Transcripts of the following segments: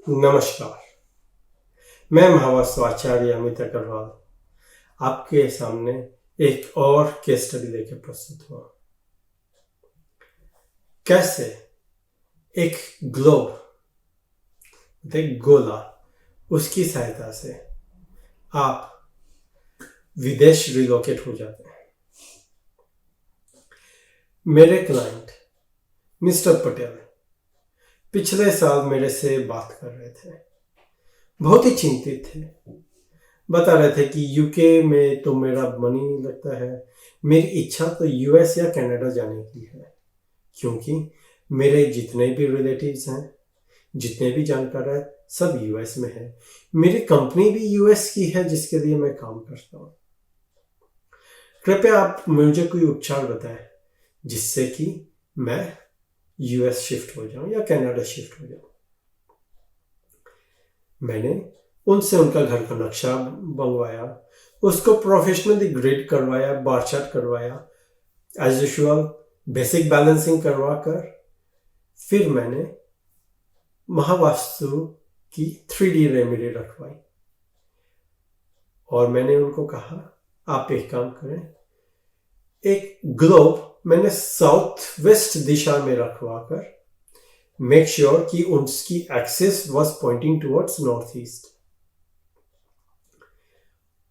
नमस्कार। मैं महावस्त्र आचार्य अमित अग्रवाल आपके सामने एक और केस स्टडी लेकर प्रस्तुत हुआ। कैसे एक ग्लोब एक गोला उसकी सहायता से आप विदेश रिलोकेट हो जाते हैं। मेरे क्लाइंट मिस्टर पटेल पिछले साल मेरे से बात कर रहे थे। बहुत ही चिंतित थे। बता रहे थे कि यूके में तो मेरा मन ही नहीं लगता है। मेरी इच्छा तो यूएस या कनाडा जाने की है, क्योंकि मेरे जितने भी रिलेटिव्स हैं, जितने भी जानकार हैं, सब यूएस में है। मेरी कंपनी भी यूएस की है जिसके लिए मैं काम करता हूँ। कृपया आप मुझे कोई उपचार बताएं जिससे कि मैं यूएस शिफ्ट हो जाऊं या कनाडा शिफ्ट हो जाऊं। मैंने उनसे उनका घर का नक्शा मंगवाया, उसको प्रोफेशनली ग्रिड करवाया, बार चार्ट करवाया, एज यूजुअल बेसिक बैलेंसिंग करवा कर फिर मैंने महावास्तु की 3D रेमेडी रखवाई और मैंने उनको कहा आप एक काम करें, एक ग्लोब मैंने साउथ वेस्ट दिशा में रखवा कर मेक श्योर कि उसकी axis was pointing towards north east,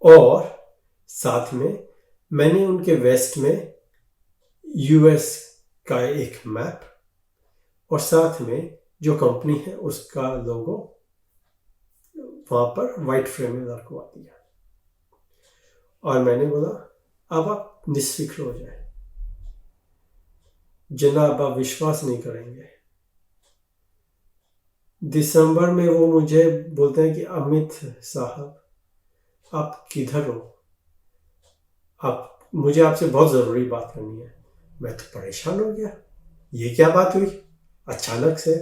और साथ में मैंने उनके वेस्ट में यूएस का एक मैप और साथ में जो कंपनी है उसका लोगो वहां पर व्हाइट फ्रेम में रखवा दिया। और मैंने बोला अब आप निश्चिंत हो जाए जनाब, आप विश्वास नहीं करेंगे। दिसंबर में वो मुझे बोलते हैं कि अमित साहब आप किधर हो, आप मुझे आपसे बहुत ज़रूरी बात करनी है। मैं तो परेशान हो गया, ये क्या बात हुई अचानक से।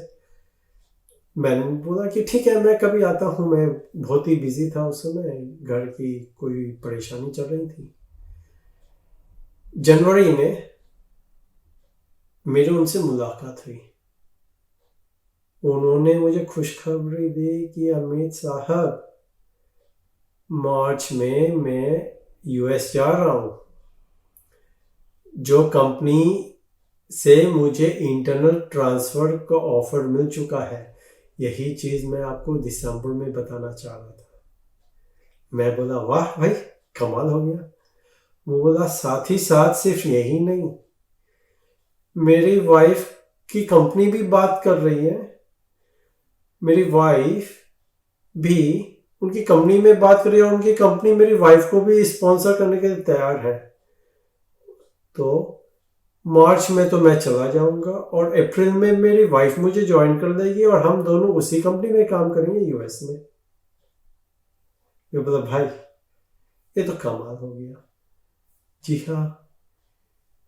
मैंने बोला कि ठीक है, मैं कभी आता हूँ। मैं बहुत ही बिजी था उस समय, घर की कोई परेशानी चल रही थी। जनवरी में मेरी उनसे मुलाकात हुई। उन्होंने मुझे खुशखबरी दी कि अमित साहब मार्च में मैं यूएस जा रहा हूं। जो कंपनी से मुझे इंटरनल ट्रांसफर का ऑफर मिल चुका है, यही चीज मैं आपको दिसंबर में बताना चाह रहा था। मैं बोला वाह भाई, कमाल हो गया। वो बोला साथ ही साथ सिर्फ यही नहीं, मेरी वाइफ की कंपनी भी बात कर रही है। मेरी वाइफ भी उनकी कंपनी में बात कर रही है और उनकी कंपनी मेरी वाइफ को भी स्पॉन्सर करने के लिए तैयार है। तो मार्च में तो मैं चला जाऊंगा और अप्रैल में मेरी वाइफ मुझे ज्वाइन कर देगी और हम दोनों उसी कंपनी में काम करेंगे यूएस में। मैं बोला भाई ये तो कमाल हो गया। जी हाँ,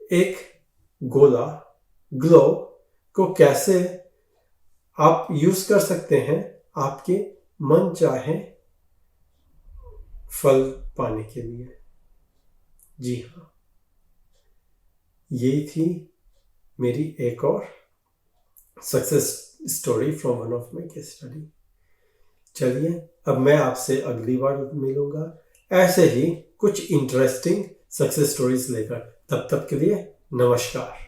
एक गोला ग्लोब को कैसे आप यूज कर सकते हैं आपके मन चाहे फल पाने के लिए। जी हाँ, यही थी मेरी एक और success story from one of my case study. चलिए अब मैं आपसे अगली बार मिलूंगा ऐसे ही कुछ इंटरेस्टिंग सक्सेस स्टोरीज लेकर। तब तक के लिए नमस्कार।